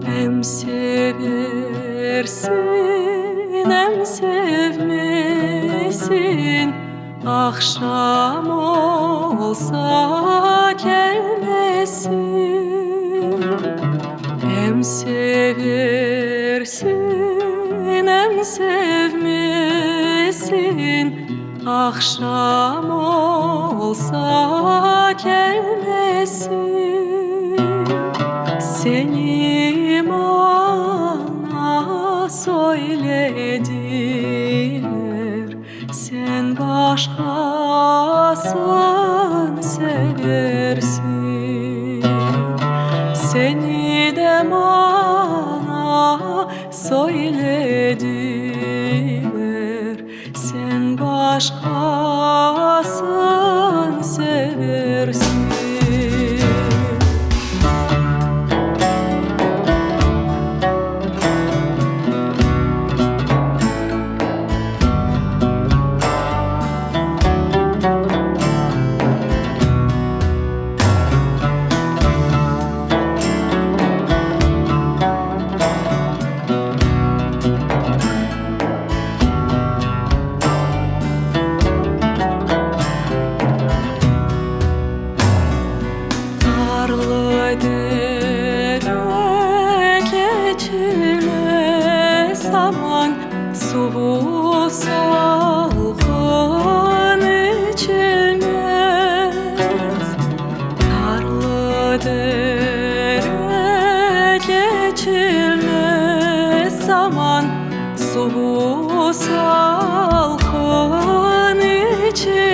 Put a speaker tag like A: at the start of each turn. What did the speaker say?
A: Hem seversin hem sevmesin, akşam olsa gelmesin. Hem seversin hem sevmesin, akşam olsa gelmesin. Seni bana söylediler, sen başkasını seversin. Seni de bana söylediler, sen başkasını seversin. Zaman soğuğu salgın içilmez. Karlı dere geçilmez. Zaman soğuğu salgın içilmez.